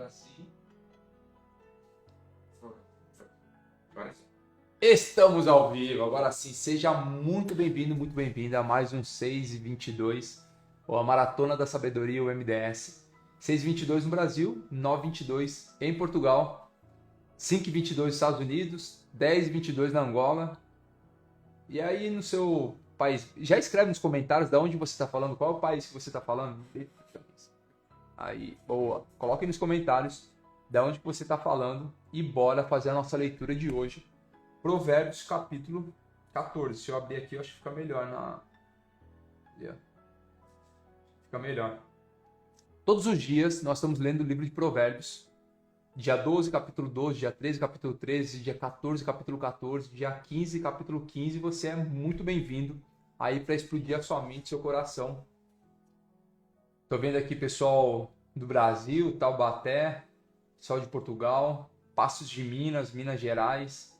Agora sim. Agora sim. Estamos ao vivo, agora sim. Seja muito bem-vindo, muito bem-vinda a mais um 6h22, ou a Maratona da Sabedoria, o MDS. 6h22 no Brasil, 9h22 em Portugal, 5h22 nos Estados Unidos, 10h22 na Angola. E aí no seu país, já escreve nos comentários de onde você está falando, qual é o país que você está falando. Aí, boa. Coloque nos comentários de onde que você está falando e bora fazer a nossa leitura de hoje. Provérbios capítulo 14. Se eu abrir aqui, eu acho que fica melhor Fica melhor. Todos os dias nós estamos lendo o livro de Provérbios. Dia 12, capítulo 12, dia 13, capítulo 13, dia 14, capítulo 14, dia 15, capítulo 15. Você é muito bem-vindo aí para explodir a sua mente e seu coração. Tô vendo aqui pessoal do Brasil, Taubaté, pessoal de Portugal, Passos de Minas, Minas Gerais,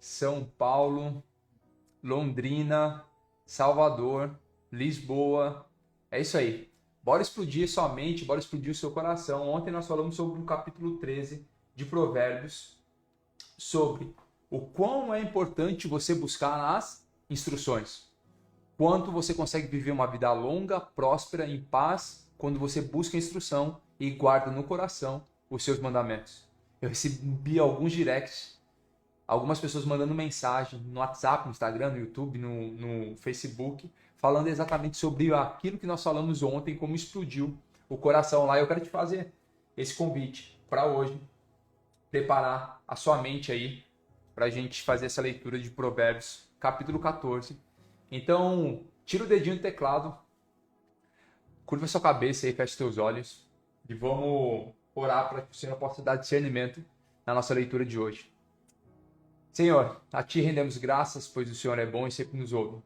São Paulo, Londrina, Salvador, Lisboa. É isso aí. Bora explodir sua mente, bora explodir o seu coração. Ontem nós falamos sobre o capítulo 13 de Provérbios, sobre o quão é importante você buscar as instruções. Quanto você consegue viver uma vida longa, próspera, em paz, quando você busca a instrução e guarda no coração os seus mandamentos. Eu recebi alguns directs, algumas pessoas mandando mensagem no WhatsApp, no Instagram, no YouTube, no Facebook, falando exatamente sobre aquilo que nós falamos ontem, como explodiu o coração lá. Eu quero te fazer esse convite para hoje, preparar a sua mente aí para a gente fazer essa leitura de Provérbios, capítulo 14. Então, tira o dedinho do teclado, curva sua cabeça e feche seus olhos e vamos orar para que o Senhor possa dar discernimento na nossa leitura de hoje. Senhor, a Ti rendemos graças, pois o Senhor é bom e sempre nos ouve.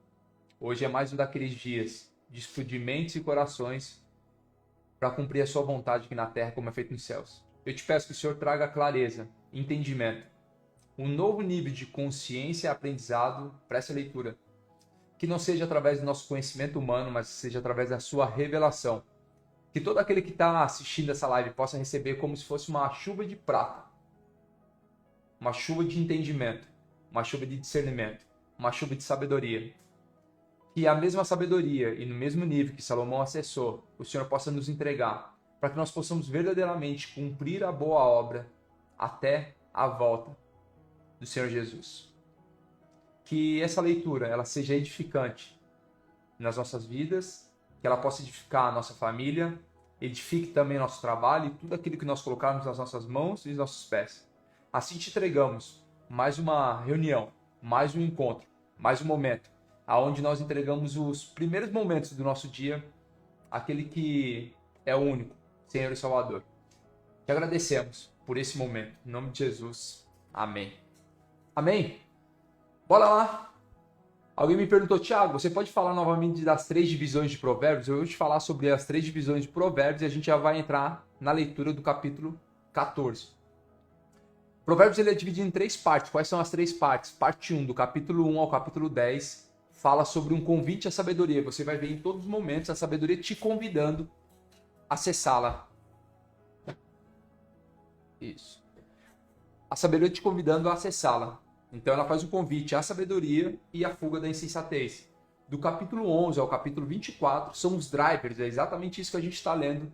Hoje é mais um daqueles dias de explodir mentes e corações para cumprir a Sua vontade aqui na terra como é feito nos céus. Eu te peço que o Senhor traga clareza, entendimento, um novo nível de consciência e aprendizado para essa leitura. Que não seja através do nosso conhecimento humano, mas seja através da sua revelação. Que todo aquele que está assistindo essa live possa receber como se fosse uma chuva de prata. Uma chuva de entendimento. Uma chuva de discernimento. Uma chuva de sabedoria. Que a mesma sabedoria e no mesmo nível que Salomão acessou, o Senhor possa nos entregar. Para que nós possamos verdadeiramente cumprir a boa obra até a volta do Senhor Jesus. Que essa leitura ela seja edificante nas nossas vidas, que ela possa edificar a nossa família, edifique também nosso trabalho e tudo aquilo que nós colocarmos nas nossas mãos e nos nossos pés. Assim te entregamos mais uma reunião, mais um encontro, mais um momento, aonde nós entregamos os primeiros momentos do nosso dia, aquele que é o único, Senhor e Salvador. Te agradecemos por esse momento. Em nome de Jesus. Amém. Amém? Bora lá! Alguém me perguntou, Thiago, você pode falar novamente das 3 divisões de Provérbios? Eu vou te falar sobre as 3 divisões de Provérbios e a gente já vai entrar na leitura do capítulo 14. Provérbios ele é dividido em 3 partes. Quais são as 3 partes? Parte 1, do capítulo 1 ao capítulo 10, fala sobre um convite à sabedoria. Você vai ver em todos os momentos a sabedoria te convidando a acessá-la. Isso. A sabedoria te convidando a acessá-la. Então ela faz um convite à sabedoria e à fuga da insensatez. Do capítulo 11 ao capítulo 24 são os drivers, é exatamente isso que a gente está lendo.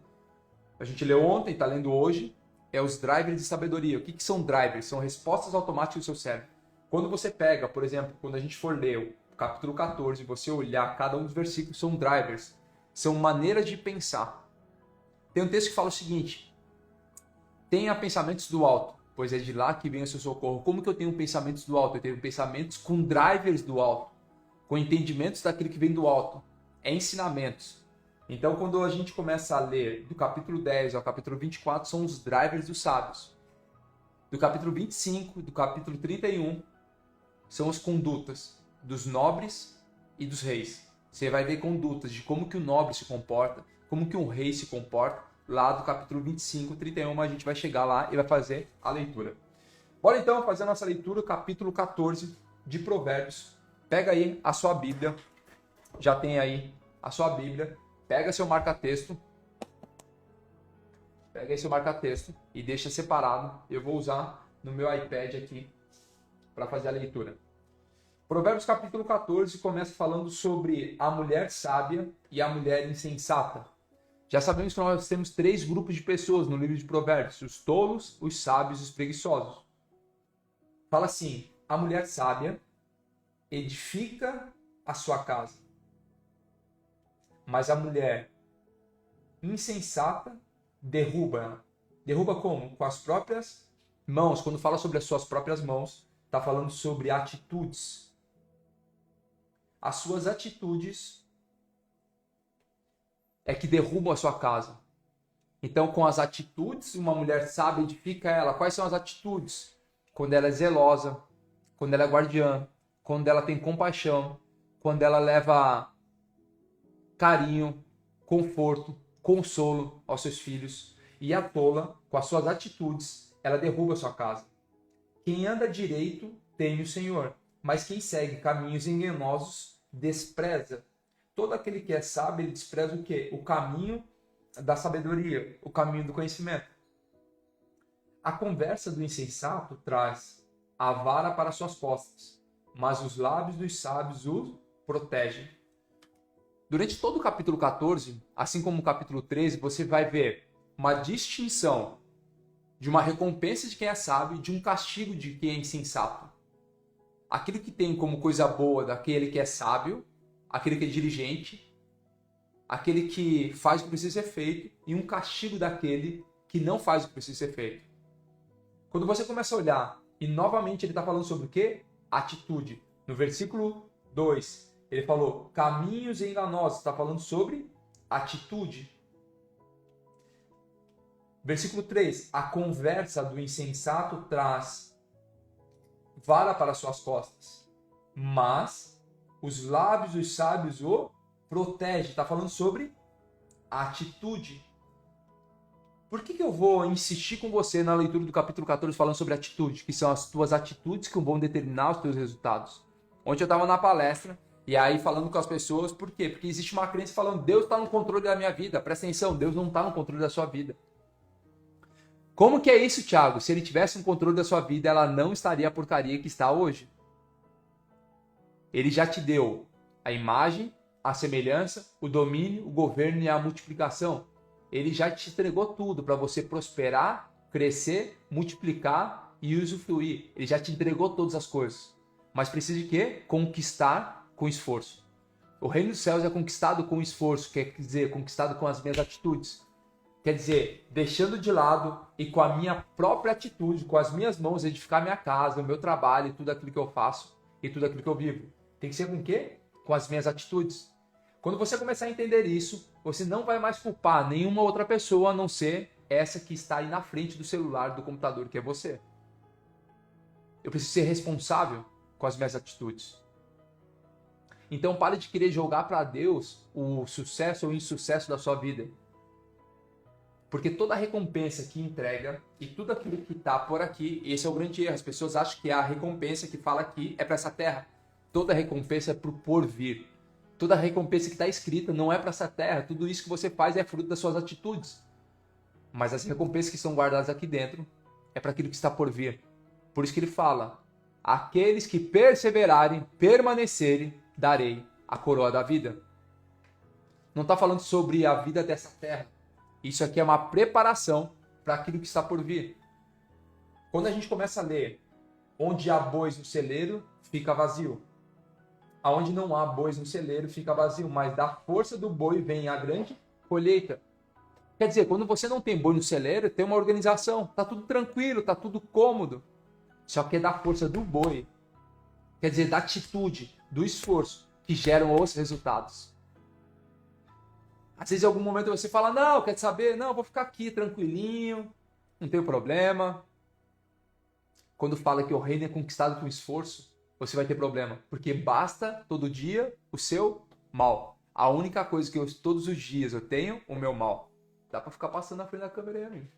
A gente leu ontem, está lendo hoje, é os drivers de sabedoria. O que são drivers? São respostas automáticas do seu cérebro. Quando você pega, por exemplo, quando a gente for ler o capítulo 14 e você olhar cada um dos versículos, são drivers, são maneiras de pensar. Tem um texto que fala o seguinte: tenha pensamentos do alto, pois é de lá que vem o seu socorro. Como que eu tenho pensamentos do alto? Eu tenho pensamentos com drivers do alto, com entendimentos daquilo que vem do alto. É ensinamentos. Então, quando a gente começa a ler do capítulo 10 ao capítulo 24, são os drivers dos sábios. Do capítulo 25, do capítulo 31, são as condutas dos nobres e dos reis. Você vai ver condutas de como que o nobre se comporta, como que um rei se comporta. Lá do capítulo 25, 31, a gente vai chegar lá e vai fazer a leitura. Bora então fazer a nossa leitura, capítulo 14 de Provérbios. Pega aí a sua Bíblia, já tem aí a sua Bíblia, pega seu marca-texto, Pega aí seu marca-texto e deixa separado. Eu vou usar no meu iPad aqui para fazer a leitura. Provérbios capítulo 14 começa falando sobre a mulher sábia e a mulher insensata. Já sabemos que nós temos 3 grupos de pessoas no livro de Provérbios: os tolos, os sábios e os preguiçosos. Fala assim: a mulher sábia edifica a sua casa, mas a mulher insensata derruba ela. Derruba como? Com as próprias mãos. Quando fala sobre as suas próprias mãos, está falando sobre atitudes. As suas atitudes é que derrubam a sua casa. Então, com as atitudes, uma mulher sábia edifica ela. Quais são as atitudes? Quando ela é zelosa, quando ela é guardiã, quando ela tem compaixão, quando ela leva carinho, conforto, consolo aos seus filhos. E a tola, com as suas atitudes, ela derruba a sua casa. Quem anda direito teme o Senhor, mas quem segue caminhos enganosos despreza. Todo aquele que é sábio, ele despreza o quê? O caminho da sabedoria, o caminho do conhecimento. A conversa do insensato traz a vara para suas costas, mas os lábios dos sábios o protegem. Durante todo o capítulo 14, assim como o capítulo 13, você vai ver uma distinção de uma recompensa de quem é sábio e de um castigo de quem é insensato. Aquilo que tem como coisa boa daquele que é sábio, aquele que é diligente, aquele que faz o que precisa ser feito, e um castigo daquele que não faz o que precisa ser feito. Quando você começa a olhar, e novamente ele está falando sobre o quê? Atitude. No versículo 2, ele falou caminhos enganosos, está falando sobre atitude. Versículo 3, a conversa do insensato traz vara para suas costas, mas os lábios dos sábios o protegem. Está falando sobre atitude. Por que eu vou insistir com você na leitura do capítulo 14 falando sobre atitude? Que são as tuas atitudes que vão determinar os teus resultados. Ontem eu estava na palestra e aí falando com as pessoas, por quê? Porque existe uma crença falando, Deus está no controle da minha vida. Presta atenção, Deus não está no controle da sua vida. Como que é isso, Thiago? Se ele tivesse um controle da sua vida, ela não estaria a porcaria que está hoje. Ele já te deu a imagem, a semelhança, o domínio, o governo e a multiplicação. Ele já te entregou tudo para você prosperar, crescer, multiplicar e usufruir. Ele já te entregou todas as coisas. Mas precisa de quê? Conquistar com esforço. O reino dos céus é conquistado com esforço, quer dizer, conquistado com as minhas atitudes. Quer dizer, deixando de lado e com a minha própria atitude, com as minhas mãos, edificar minha casa, o meu trabalho e tudo aquilo que eu faço e tudo aquilo que eu vivo. Tem que ser com o quê? Com as minhas atitudes. Quando você começar a entender isso, você não vai mais culpar nenhuma outra pessoa a não ser essa que está aí na frente do celular, do computador, que é você. Eu preciso ser responsável com as minhas atitudes. Então pare de querer jogar para Deus o sucesso ou o insucesso da sua vida. Porque toda a recompensa que entrega e tudo aquilo que está por aqui, esse é o grande erro. As pessoas acham que a recompensa que fala aqui é para essa terra. Toda a recompensa é para o porvir. Toda a recompensa que está escrita não é para essa terra. Tudo isso que você faz é fruto das suas atitudes. Mas as recompensas que são guardadas aqui dentro é para aquilo que está por vir. Por isso que ele fala, aqueles que perseverarem, permanecerem, darei a coroa da vida. Não está falando sobre a vida dessa terra. Isso aqui é uma preparação para aquilo que está por vir. Quando a gente começa a ler, onde há bois no celeiro, fica vazio. Aonde não há bois no celeiro, fica vazio. Mas da força do boi vem a grande colheita. Quer dizer, quando você não tem boi no celeiro, tem uma organização. Está tudo tranquilo, está tudo cômodo. Só que é da força do boi. Quer dizer, da atitude, do esforço, que geram os resultados. Às vezes, em algum momento, você fala, não, quer saber? Não, eu vou ficar aqui, tranquilinho, não tem problema. Quando fala que o reino é conquistado com esforço, você vai ter problema. Porque basta, todo dia, o seu mal. A única coisa que todos os dias eu tenho, o meu mal. Dá pra ficar passando na frente da câmera aí, amigo.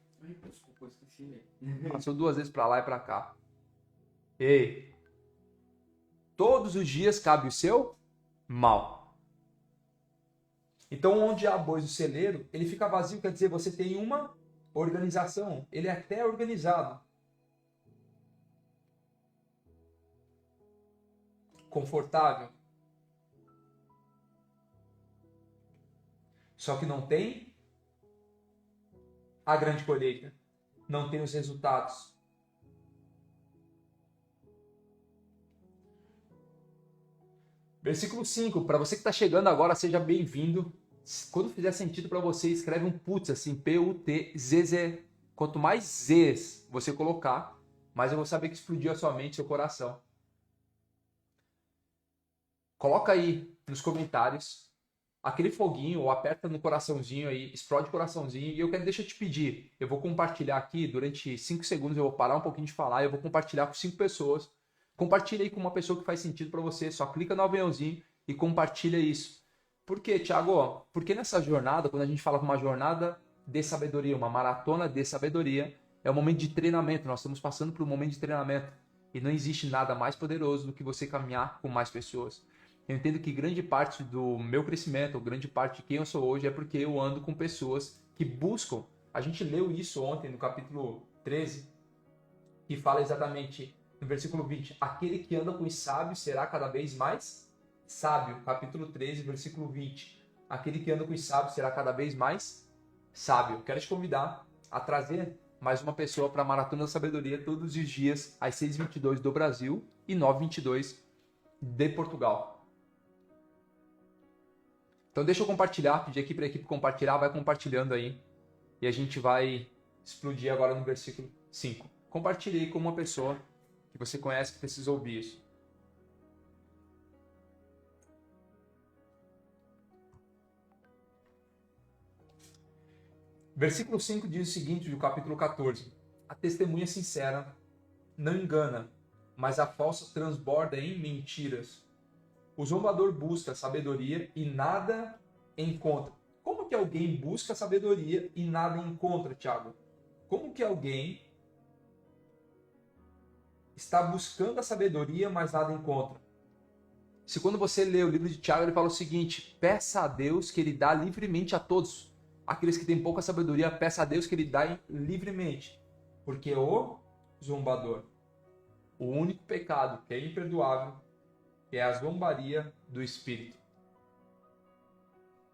Desculpa, eu esqueci. Passou 2 vezes pra lá e pra cá. Ei, todos os dias cabe o seu mal. Então, onde há bois no celeiro, ele fica vazio, quer dizer, você tem uma Organização, ele é até organizado. Confortável. Só que não tem a grande colheita. Não tem os resultados. Versículo 5. Para você que está chegando agora, seja bem-vindo. Quando fizer sentido para você, escreve um putz, assim, P-U-T-Z-Z. Quanto mais Zs você colocar, mais eu vou saber que explodiu a sua mente, seu coração. Coloca aí nos comentários aquele foguinho, ou aperta no coraçãozinho aí, explode o coraçãozinho. E deixa eu te pedir, eu vou compartilhar aqui, durante 5 segundos eu vou parar um pouquinho de falar, eu vou compartilhar com 5 pessoas. Compartilha aí com uma pessoa que faz sentido para você, só clica no aviãozinho e compartilha isso. Por quê, Thiago? Porque nessa jornada, quando a gente fala de uma jornada de sabedoria, uma maratona de sabedoria, é um momento de treinamento, nós estamos passando por um momento de treinamento. E não existe nada mais poderoso do que você caminhar com mais pessoas. Eu entendo que grande parte do meu crescimento, grande parte de quem eu sou hoje é porque eu ando com pessoas que buscam. A gente leu isso ontem no capítulo 13, que fala exatamente no versículo 20. Aquele que anda com os sábios será cada vez mais sábio. Capítulo 13, versículo 20. Aquele que anda com os sábios será cada vez mais sábio. Quero te convidar a trazer mais uma pessoa para a Maratona da Sabedoria todos os dias, às 6h22 do Brasil e 9h22 de Portugal. Então deixa eu compartilhar, pedir aqui para a equipe compartilhar, vai compartilhando aí. E a gente vai explodir agora no versículo 5. Compartilhe aí com uma pessoa que você conhece que precisa ouvir isso. Versículo 5 diz o seguinte, do capítulo 14. A testemunha sincera não engana, mas a falsa transborda em mentiras. O zombador busca sabedoria e nada encontra. Como que alguém busca sabedoria e nada encontra, Thiago? Como que alguém está buscando a sabedoria, mas nada encontra? Se quando você lê o livro de Tiago, ele fala o seguinte: peça a Deus que ele dá livremente a todos. Aqueles que têm pouca sabedoria, peça a Deus que ele dá livremente. Porque o zombador, o único pecado que é imperdoável, é a zombaria do espírito.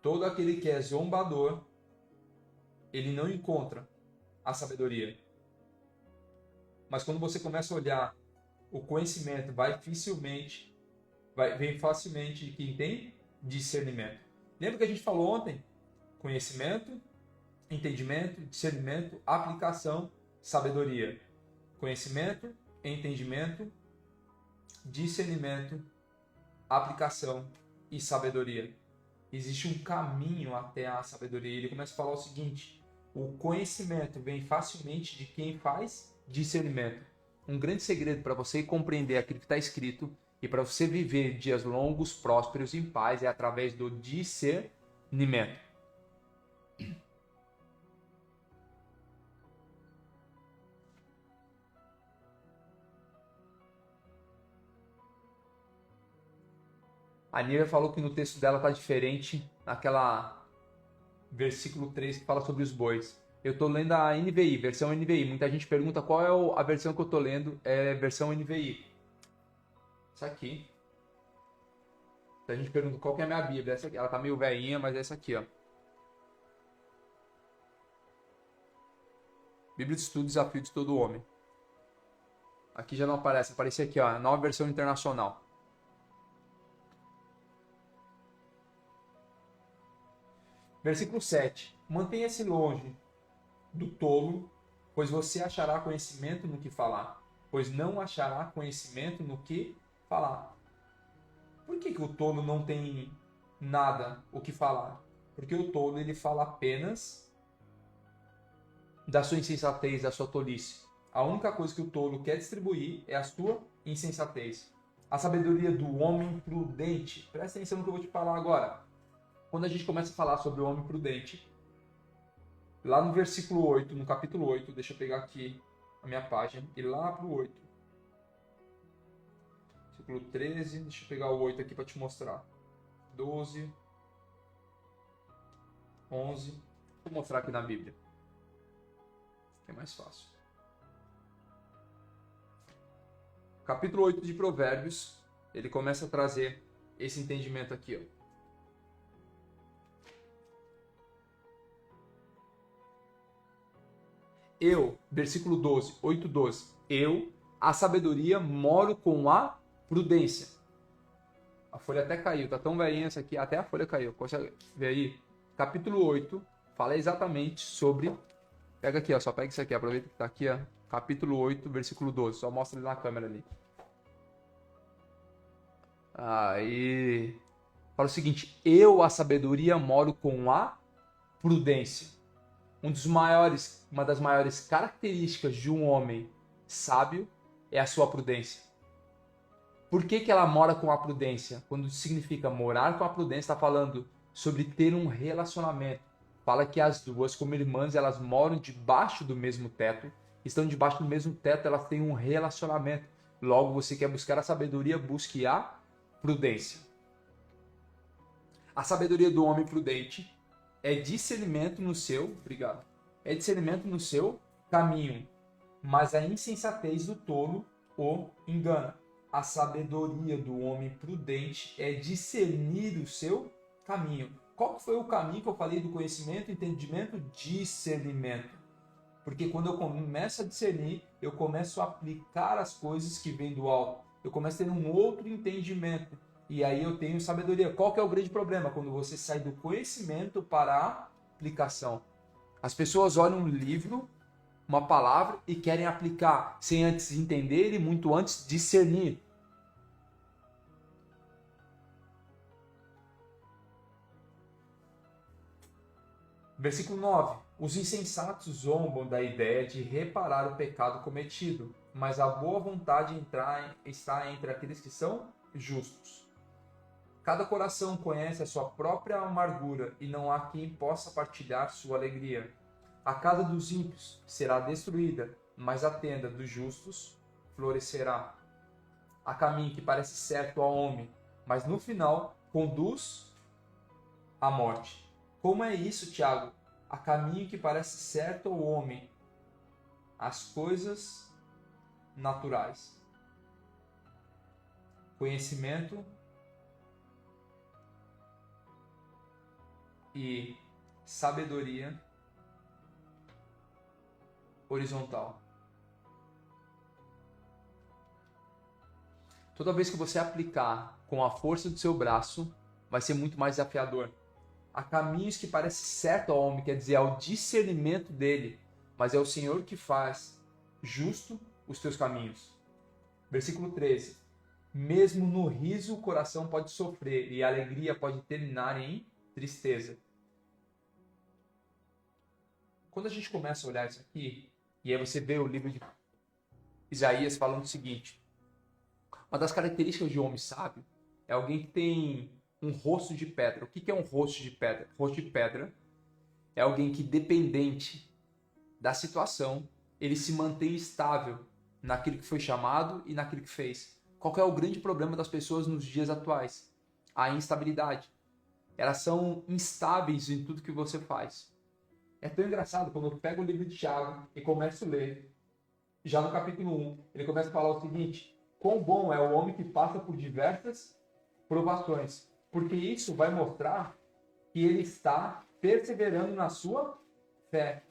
Todo aquele que é zombador, ele não encontra a sabedoria. Mas quando você começa a olhar, o conhecimento vem facilmente de quem tem discernimento. Lembra que a gente falou ontem? Conhecimento, entendimento, discernimento, aplicação, sabedoria. Conhecimento, entendimento, discernimento, aplicação e sabedoria. Existe um caminho até a sabedoria. Ele começa a falar o seguinte: o conhecimento vem facilmente de quem faz discernimento. Um grande segredo para você compreender aquilo que está escrito e para você viver dias longos, prósperos e em paz é através do discernimento. A Nívia falou que no texto dela está diferente naquela versículo 3 que fala sobre os bois. Eu estou lendo a NVI, versão NVI. Muita gente pergunta qual é a versão que eu estou lendo. É versão NVI. Essa aqui. A gente pergunta qual que é a minha Bíblia. Essa aqui. Ela está meio velhinha, mas é essa aqui, ó. Bíblia de Estudo, Desafio de Todo Homem. Aqui já não aparece. Aparece aqui, ó. Nova versão internacional. Versículo 7. Mantenha-se longe do tolo, pois você achará conhecimento no que falar, pois não achará conhecimento no que falar. Por que o tolo não tem nada o que falar? Porque o tolo ele fala apenas da sua insensatez, da sua tolice. A única coisa que o tolo quer distribuir é a sua insensatez. A sabedoria do homem prudente. Presta atenção no que eu vou te falar agora. Quando a gente começa a falar sobre o homem prudente, lá no versículo 8, no capítulo 8, deixa eu pegar aqui a minha página, e lá para o 8. Versículo 13, deixa eu pegar o 8 aqui para te mostrar. 12, 11, vou mostrar aqui na Bíblia. que é mais fácil. Capítulo 8 de Provérbios, ele começa a trazer esse entendimento aqui, ó. Versículo 12, 8:12. Eu, a sabedoria, moro com a prudência. A folha até caiu, tá tão velhinha essa aqui, até a folha caiu. Consegue ver aí? Capítulo 8 fala exatamente sobre... Pega aqui, ó, só pega isso aqui, aproveita que tá aqui, ó. Capítulo 8, versículo 12. Só mostra ele na câmera ali. Aí... Fala o seguinte: eu, a sabedoria, moro com a prudência. Uma das maiores características de um homem sábio é a sua prudência. Por que ela mora com a prudência? Quando significa morar com a prudência, está falando sobre ter um relacionamento. Fala que as duas, como irmãs, elas moram debaixo do mesmo teto. Estão debaixo do mesmo teto, elas têm um relacionamento. Logo, você quer buscar a sabedoria, busque a prudência. A sabedoria do homem prudente é discernimento no seu caminho, mas a insensatez do tolo o engana. A sabedoria do homem prudente é discernir o seu caminho. Qual foi o caminho que eu falei do conhecimento, entendimento? Discernimento. Porque quando eu começo a discernir, eu começo a aplicar as coisas que vêm do alto. Eu começo a ter um outro entendimento. E aí eu tenho sabedoria. Qual que é o grande problema? Quando você sai do conhecimento para a aplicação. As pessoas olham um livro, uma palavra, e querem aplicar, sem antes entender e muito antes discernir. Versículo 9. Os insensatos zombam da ideia de reparar o pecado cometido, mas a boa vontade está entre aqueles que são justos. Cada coração conhece a sua própria amargura e não há quem possa partilhar sua alegria. A casa dos ímpios será destruída, mas a tenda dos justos florescerá. Há caminho que parece certo ao homem, mas no final conduz à morte. Como é isso, Tiago? Há caminho que parece certo ao homem, as coisas naturais. Conhecimento e sabedoria horizontal. Toda vez que você aplicar com a força do seu braço, vai ser muito mais desafiador. Há caminhos que parecem certo ao homem, quer dizer, ao discernimento dele, mas é o Senhor que faz justo os teus caminhos. Versículo 13. Mesmo no riso o coração pode sofrer e a alegria pode terminar em tristeza. Quando a gente começa a olhar isso aqui, e aí você vê o livro de Isaías falando o seguinte: uma das características de um homem sábio é alguém que tem um rosto de pedra. O que é um rosto de pedra? Rosto de pedra é alguém que, dependente da situação, ele se mantém estável naquilo que foi chamado e naquilo que fez. Qual que é o grande problema das pessoas nos dias atuais? A instabilidade. Elas são instáveis em tudo que você faz. É tão engraçado quando eu pego o livro de Tiago e começo a ler. Já no capítulo 1, ele começa a falar o seguinte: quão bom é o homem que passa por diversas provações. Porque isso vai mostrar que ele está perseverando na sua fé.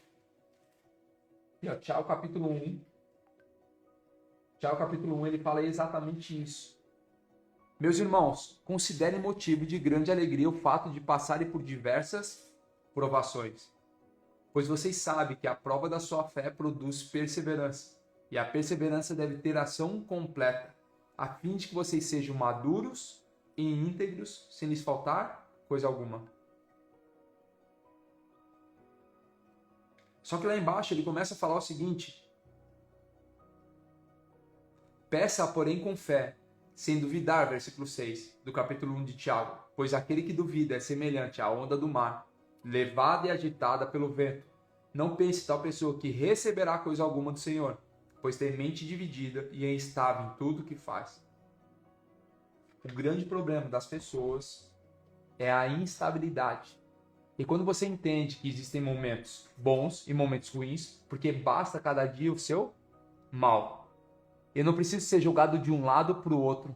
E ó, Tiago capítulo 1. Tiago capítulo 1, ele fala exatamente isso. Meus irmãos, considerem motivo de grande alegria o fato de passarem por diversas provações. Pois vocês sabem que a prova da sua fé produz perseverança. E a perseverança deve ter ação completa, a fim de que vocês sejam maduros e íntegros, sem lhes faltar coisa alguma. Só que lá embaixo ele começa a falar o seguinte: peça, porém, com fé, sem duvidar, versículo 6 do capítulo 1 de Tiago. Pois aquele que duvida é semelhante à onda do mar, levada e agitada pelo vento. Não pense tal pessoa que receberá coisa alguma do Senhor, pois tem mente dividida e é instável em tudo o que faz. O grande problema das pessoas é a instabilidade. E quando você entende que existem momentos bons e momentos ruins, porque basta cada dia o seu mal. Eu não preciso ser julgado de um lado para o outro.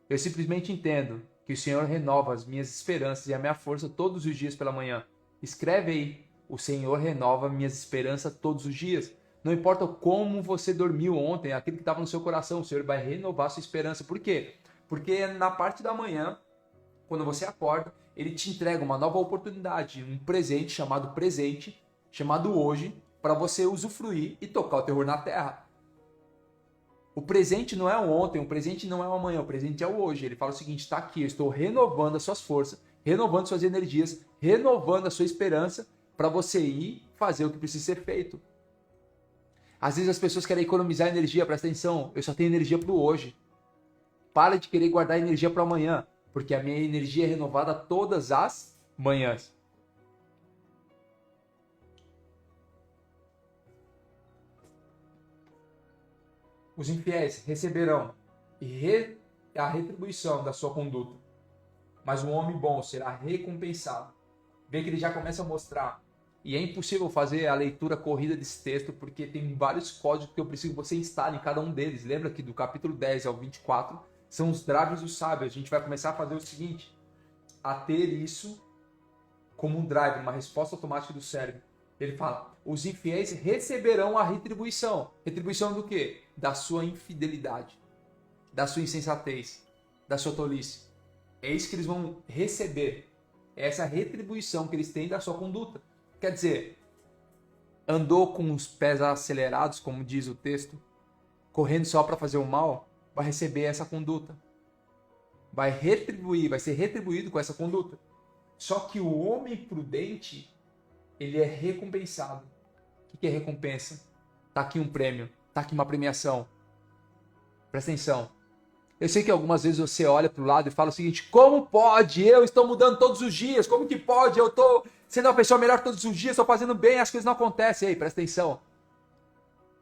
Eu simplesmente entendo que o Senhor renova as minhas esperanças e a minha força todos os dias pela manhã. Escreve aí, o Senhor renova minhas esperanças todos os dias. Não importa como você dormiu ontem, aquilo que estava no seu coração, o Senhor vai renovar a sua esperança. Por quê? Porque na parte da manhã, quando você acorda, Ele te entrega uma nova oportunidade, um presente, chamado hoje, para você usufruir e tocar o terror na terra. O presente não é o ontem, o presente não é o amanhã, o presente é o hoje. Ele fala o seguinte, está aqui, eu estou renovando as suas forças, renovando suas energias, renovando a sua esperança para você ir fazer o que precisa ser feito. Às vezes as pessoas querem economizar energia, presta atenção, eu só tenho energia para o hoje. Para de querer guardar energia para amanhã, porque a minha energia é renovada todas as manhãs. Os infiéis receberão a retribuição da sua conduta, mas o homem bom será recompensado. Vê que ele já começa a mostrar. E é impossível fazer a leitura corrida desse texto, porque tem vários códigos que eu preciso que você instale em cada um deles. Lembra que do capítulo 10 ao 24 são os drives do sábio. A gente vai começar a fazer o seguinte, a ter isso como um drive, uma resposta automática do cérebro. Ele fala, os infiéis receberão a retribuição. Retribuição do quê? Da sua infidelidade, da sua insensatez, da sua tolice. É isso que eles vão receber. É essa retribuição que eles têm da sua conduta. Quer dizer, andou com os pés acelerados, como diz o texto, correndo só para fazer o mal, vai receber essa conduta. Vai ser retribuído com essa conduta. Só que o homem prudente, ele é recompensado. O que é recompensa? Tá aqui um prêmio, tá aqui uma premiação. Presta atenção. Eu sei que algumas vezes você olha para o lado e fala o seguinte, como pode? Eu estou mudando todos os dias, como que pode? Eu estou sendo uma pessoa melhor todos os dias, estou fazendo bem, as coisas não acontecem. Ei, presta atenção.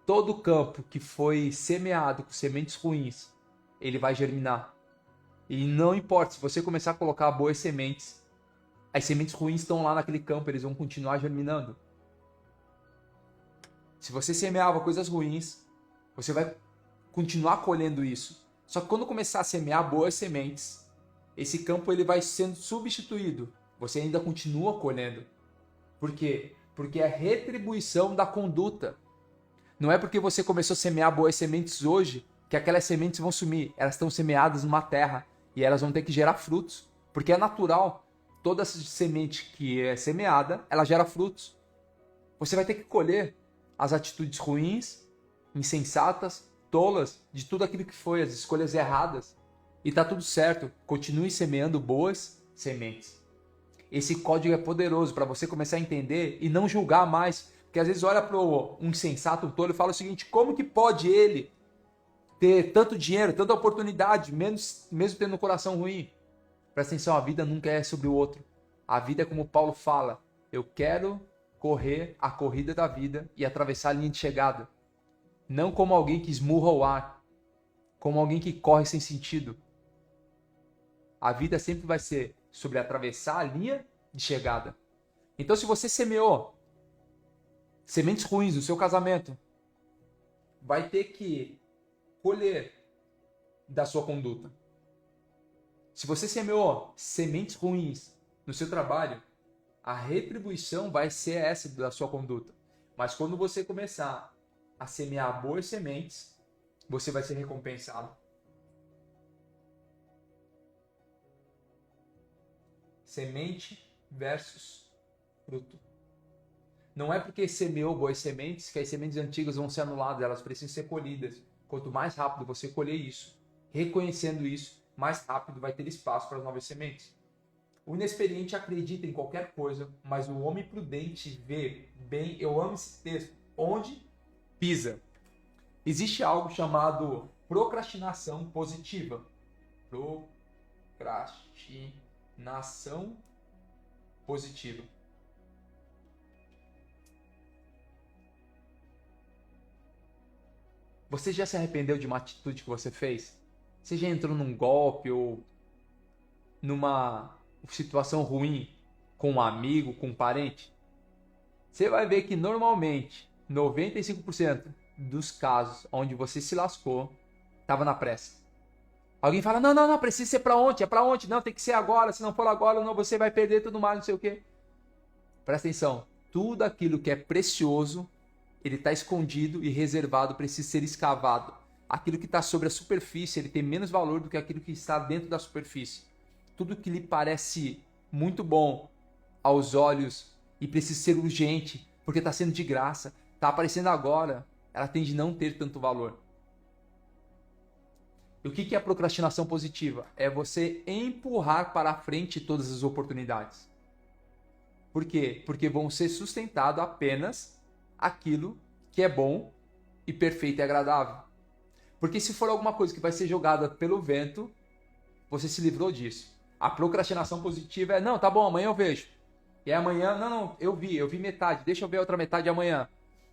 Todo campo que foi semeado com sementes ruins, ele vai germinar. E não importa, se você começar a colocar boas sementes, as sementes ruins estão lá naquele campo, eles vão continuar germinando. Se você semeava coisas ruins, você vai continuar colhendo isso. Só que quando começar a semear boas sementes, esse campo ele vai sendo substituído. Você ainda continua colhendo. Por quê? Porque é retribuição da conduta. Não é porque você começou a semear boas sementes hoje que aquelas sementes vão sumir. Elas estão semeadas numa terra e elas vão ter que gerar frutos. Porque é natural. Toda semente que é semeada, ela gera frutos. Você vai ter que colher as atitudes ruins, insensatas, tolas, de tudo aquilo que foi, as escolhas erradas. E tá tudo certo. Continue semeando boas sementes. Esse código é poderoso para você começar a entender e não julgar mais. Porque às vezes olha para um insensato, um tolo e fala o seguinte, como que pode ele ter tanto dinheiro, tanta oportunidade, mesmo tendo um coração ruim? Presta atenção, a vida nunca é sobre o outro. A vida é como Paulo fala, eu quero correr a corrida da vida e atravessar a linha de chegada. Não como alguém que esmurra o ar, como alguém que corre sem sentido. A vida sempre vai ser sobre atravessar a linha de chegada. Então se você semeou sementes ruins no seu casamento, vai ter que colher da sua conduta. Se você semeou sementes ruins no seu trabalho, a retribuição vai ser essa da sua conduta. Mas quando você começar a semear boas sementes, você vai ser recompensado. Semente versus fruto. Não é porque semeou boas sementes que as sementes antigas vão ser anuladas, elas precisam ser colhidas. Quanto mais rápido você colher isso, reconhecendo isso, mais rápido vai ter espaço para as novas sementes. O inexperiente acredita em qualquer coisa, mas o homem prudente vê bem, eu amo esse texto, onde pisa. Existe algo chamado procrastinação positiva. Procrastinação positiva. Você já se arrependeu de uma atitude que você fez? Você já entrou num golpe ou numa situação ruim com um amigo, com um parente, você vai ver que normalmente 95% dos casos onde você se lascou estava na pressa. Alguém fala, não, precisa ser pra ontem, é pra ontem, não, tem que ser agora, se não for agora, não, você vai perder tudo mais, não sei o quê. Presta atenção, tudo aquilo que é precioso, ele está escondido e reservado, precisa ser escavado. Aquilo que está sobre a superfície, ele tem menos valor do que aquilo que está dentro da superfície. Tudo que lhe parece muito bom aos olhos e precisa ser urgente, porque está sendo de graça, está aparecendo agora, ela tende a não ter tanto valor. E o que é a procrastinação positiva? É você empurrar para a frente todas as oportunidades. Por quê? Porque vão ser sustentado apenas aquilo que é bom e perfeito e agradável. Porque se for alguma coisa que vai ser jogada pelo vento, você se livrou disso. A procrastinação positiva é, não, tá bom, amanhã eu vejo. E amanhã, não, eu vi metade, deixa eu ver a outra metade amanhã.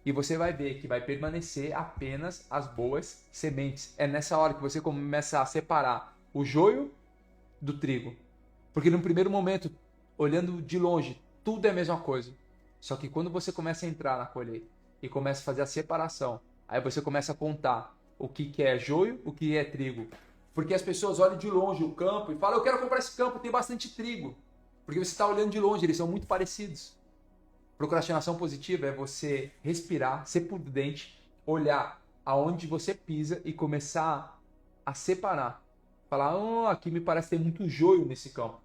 E você vai ver que vai permanecer apenas as boas sementes. É nessa hora que você começa a separar o joio do trigo. Porque no primeiro momento, olhando de longe, tudo é a mesma coisa. Só que quando você começa a entrar na colheita e começa a fazer a separação, aí você começa a contar o que é joio, o que é trigo. Porque as pessoas olham de longe o campo e falam, eu quero comprar esse campo, tem bastante trigo. Porque você está olhando de longe, eles são muito parecidos. Procrastinação positiva é você respirar, ser prudente, olhar aonde você pisa e começar a separar. Falar, aqui me parece ter muito joio nesse campo.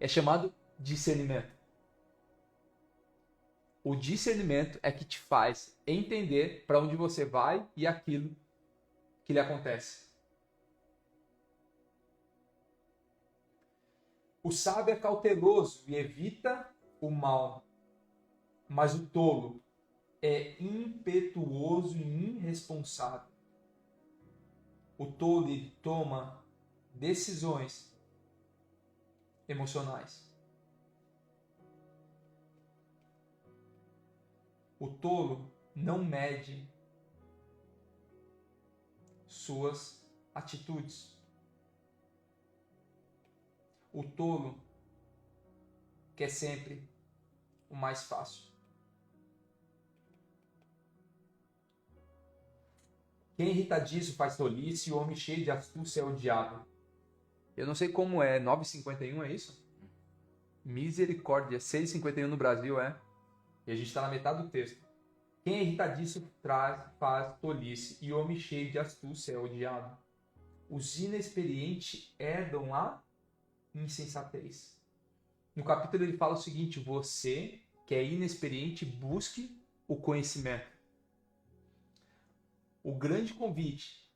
É chamado discernimento. O discernimento é que te faz entender para onde você vai e aquilo que lhe acontece. O sábio é cauteloso e evita o mal, mas o tolo é impetuoso e irresponsável. O tolo toma decisões emocionais. O tolo não mede suas atitudes. O tolo quer sempre o mais fácil. Quem irritadiço faz tolice e o homem cheio de astúcia é o diabo. Eu não sei como é, 9,51 é isso? Misericórdia, 6,51 no Brasil é? E a gente está na metade do texto. Quem irritadiço faz tolice e o homem cheio de astúcia é o diabo. Os inexperientes herdam a insensatez. No capítulo ele fala o seguinte, você que é inexperiente, busque o conhecimento. O grande convite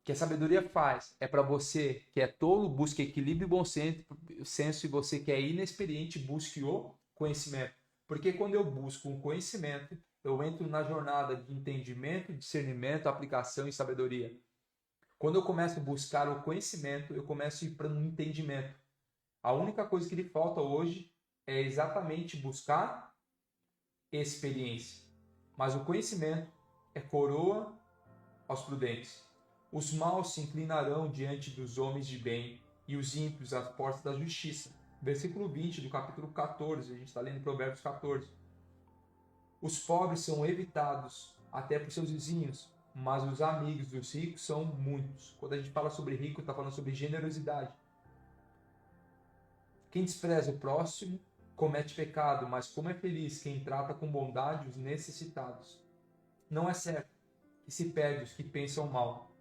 que a sabedoria faz é para você que é tolo, busque equilíbrio e bom senso, e você que é inexperiente, busque o conhecimento. Porque quando eu busco um conhecimento, eu entro na jornada de entendimento, discernimento, aplicação e sabedoria. Quando eu começo a buscar o conhecimento, eu começo a ir para um entendimento. A única coisa que lhe falta hoje é exatamente buscar experiência. Mas o conhecimento é coroa aos prudentes. Os maus se inclinarão diante dos homens de bem e os ímpios às portas da justiça. Versículo 20 do capítulo 14, a gente está lendo Provérbios 14. Os pobres são evitados até por seus vizinhos, mas os amigos dos ricos são muitos. Quando a gente fala sobre rico, está falando sobre generosidade. Quem despreza o próximo comete pecado, mas como é feliz quem trata com bondade os necessitados. Não é certo que se perde os que pensam mal,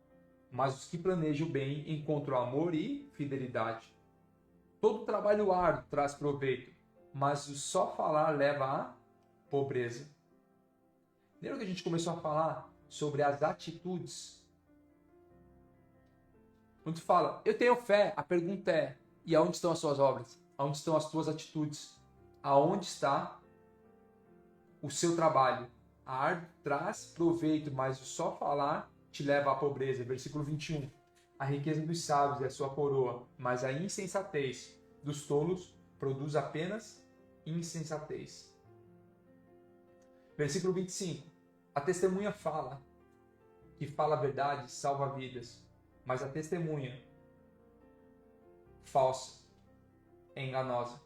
mas os que planejam o bem encontram amor e fidelidade. Todo trabalho árduo traz proveito, mas o só falar leva à pobreza. Lembra que a gente começou a falar sobre as atitudes? Quando fala, eu tenho fé, a pergunta é, e aonde estão as suas obras? Aonde estão as tuas atitudes? Aonde está o seu trabalho? A árvore traz proveito, mas o só falar te leva à pobreza. Versículo 21. A riqueza dos sábios é a sua coroa, mas a insensatez dos tolos produz apenas insensatez. Versículo 25. A testemunha fala, que fala a verdade salva vidas, mas a testemunha falsa é enganosa.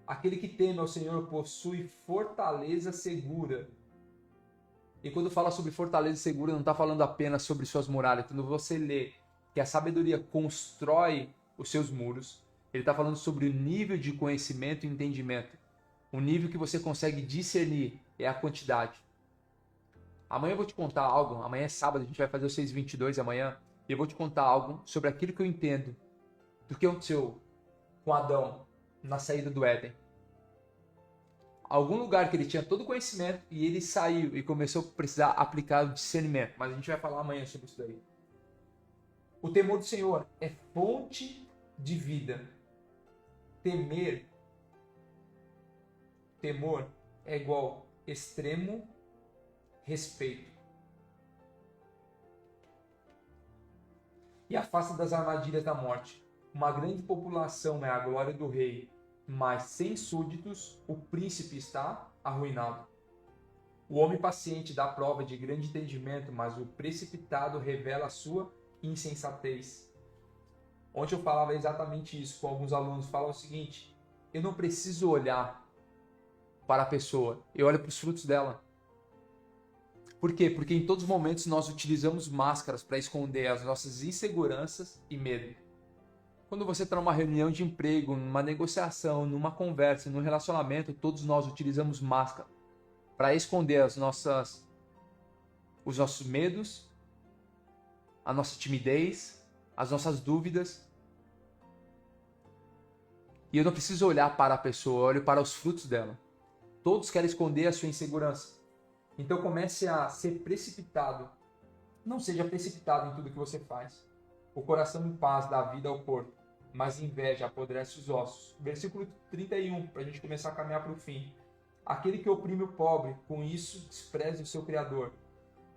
Aquele que teme ao Senhor possui fortaleza segura. E quando fala sobre fortaleza segura, não está falando apenas sobre suas muralhas. Quando você lê que a sabedoria constrói os seus muros, ele está falando sobre o nível de conhecimento e entendimento. O nível que você consegue discernir é a quantidade. Amanhã eu vou te contar algo. Amanhã é sábado, a gente vai fazer o 6:22 amanhã. E eu vou te contar algo sobre aquilo que eu entendo do que aconteceu com Adão na saída do Éden. Algum lugar que ele tinha todo o conhecimento e ele saiu e começou a precisar aplicar o discernimento. Mas a gente vai falar amanhã sobre isso daí. O temor do Senhor é fonte de vida. Temor é igual extremo respeito. E afasta das armadilhas da morte. Uma grande população é a glória do rei, mas sem súditos o príncipe está arruinado. O homem paciente dá prova de grande entendimento, mas o precipitado revela a sua insensatez. Ontem eu falava exatamente isso com alguns alunos. Falam o seguinte: eu não preciso olhar para a pessoa, eu olho para os frutos dela. Por quê? Porque em todos os momentos nós utilizamos máscaras para esconder as nossas inseguranças e medo. Quando você está numa reunião de emprego, numa negociação, numa conversa, num relacionamento, todos nós utilizamos máscara para esconder os nossos medos, a nossa timidez, as nossas dúvidas. E eu não preciso olhar para a pessoa, eu olho para os frutos dela. Todos querem esconder a sua insegurança. Então comece a ser precipitado. Não seja precipitado em tudo que você faz. O coração em paz dá vida ao corpo, mas inveja apodrece os ossos. Versículo 31, para a gente começar a caminhar para o fim. Aquele que oprime o pobre, com isso despreza o seu Criador.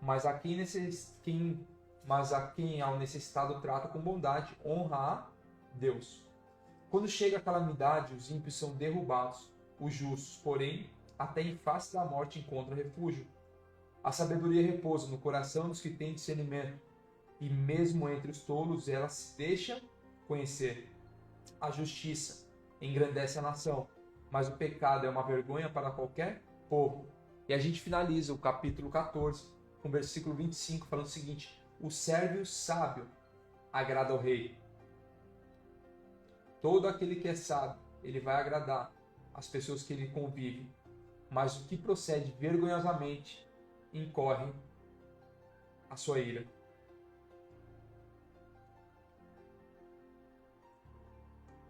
Mas a quem ao necessitado trata com bondade, honra a Deus. Quando chega a calamidade, os ímpios são derrubados. Os justos, porém, até em face da morte encontram refúgio. A sabedoria repousa no coração dos que têm discernimento, e mesmo entre os tolos ela se deixa conhecer. A justiça engrandece a nação, mas o pecado é uma vergonha para qualquer povo. E a gente finaliza o capítulo 14, com o versículo 25, falando o seguinte: o servo sábio agrada ao rei. Todo aquele que é sábio, ele vai agradar as pessoas que ele convive. Mas o que procede vergonhosamente incorre a sua ira.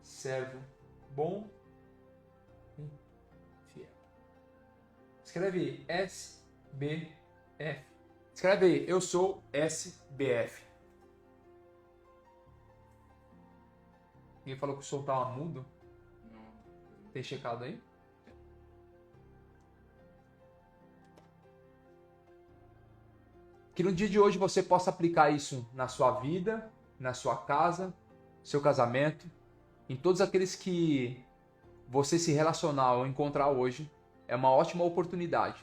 Servo bom e fiel. Escreve aí, SBF. Escreve aí, eu sou SBF. Ninguém falou que o som estava mudo? Não. Tem checado aí? Que no dia de hoje você possa aplicar isso na sua vida, na sua casa, seu casamento, em todos aqueles que você se relacionar ou encontrar hoje. É uma ótima oportunidade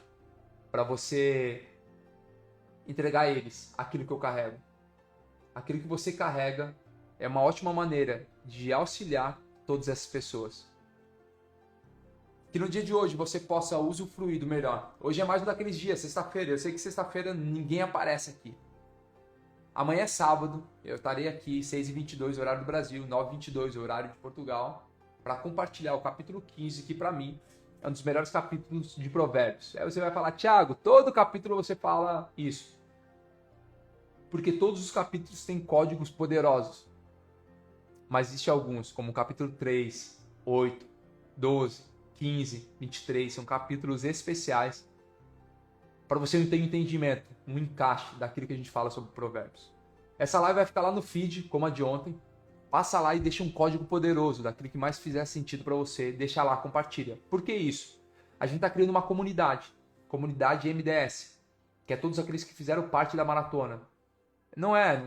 para você entregar a eles aquilo que eu carrego. Aquilo que você carrega é uma ótima maneira de auxiliar todas essas pessoas. Que no dia de hoje você possa usufruir do melhor. Hoje é mais um daqueles dias, sexta-feira. Eu sei que sexta-feira ninguém aparece aqui. Amanhã é sábado, eu estarei aqui, 6h22, horário do Brasil, 9h22, horário de Portugal, para compartilhar o capítulo 15, que para mim é um dos melhores capítulos de Provérbios. Aí você vai falar: Thiago, todo capítulo você fala isso. Porque todos os capítulos têm códigos poderosos. Mas existem alguns, como o capítulo 3, 8, 12... 15, 23, são capítulos especiais para você ter um entendimento, um encaixe daquilo que a gente fala sobre Provérbios. Essa live vai ficar lá no feed, como a de ontem. Passa lá e deixa um código poderoso daquilo que mais fizer sentido para você. Deixa lá, compartilha. Por que isso? A gente está criando uma comunidade MDS, que é todos aqueles que fizeram parte da maratona. Não é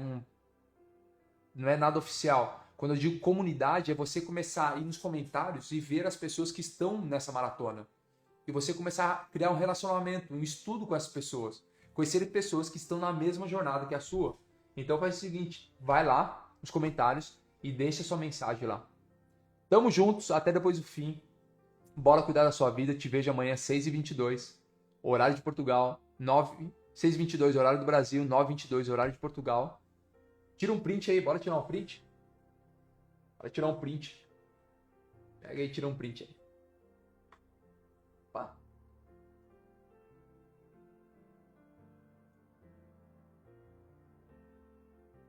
nada oficial. Quando eu digo comunidade, é você começar a ir nos comentários e ver as pessoas que estão nessa maratona. E você começar a criar um relacionamento, um estudo com essas pessoas. Conhecer pessoas que estão na mesma jornada que a sua. Então faz o seguinte, vai lá nos comentários e deixa sua mensagem lá. Tamo juntos, até depois do fim. Bora cuidar da sua vida. Te vejo amanhã, 6h22, horário de Portugal. 6h22, horário do Brasil. 9h22, horário de Portugal. Tira um print aí, bora tirar um print? Bora tirar um print. Pega aí e tira um print aí. Pá.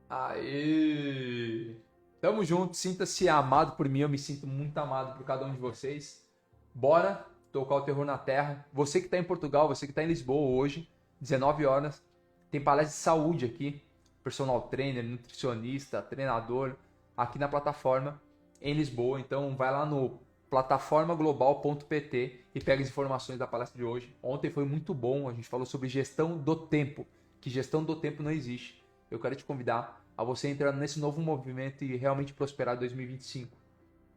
Aê! Tamo junto, sinta-se amado por mim, eu me sinto muito amado por cada um de vocês. Bora tocar o terror na terra. Você que está em Portugal, você que está em Lisboa hoje, 19 horas, tem palestra de saúde aqui. Personal trainer, nutricionista, treinador, aqui na plataforma em Lisboa. Então vai lá no plataformaglobal.pt e pega as informações da palestra de hoje. Ontem foi muito bom, a gente falou sobre gestão do tempo, que gestão do tempo não existe. Eu quero te convidar a você entrar nesse novo movimento e realmente prosperar em 2025.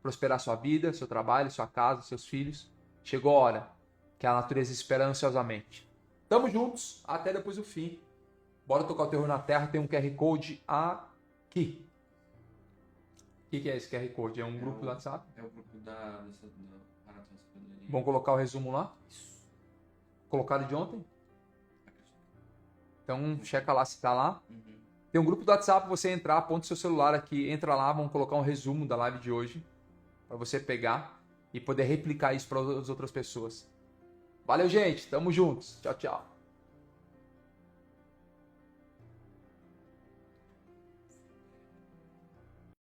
Prosperar sua vida, seu trabalho, sua casa, seus filhos. Chegou a hora que a natureza espera ansiosamente. Tamo juntos, até depois do fim. Bora tocar o terror na terra, tem um QR Code aqui. O que é esse QR Code? É um grupo do WhatsApp? É o grupo da Maratona Sabedoria. Vamos colocar o resumo lá? Isso. Colocaram de ontem? Então checa lá se tá lá. Uhum. Tem um grupo do WhatsApp, você entrar, aponta seu celular aqui, entra lá, vamos colocar um resumo da live de hoje para você pegar e poder replicar isso para as outras pessoas. Valeu, gente, tamo juntos. Tchau, tchau.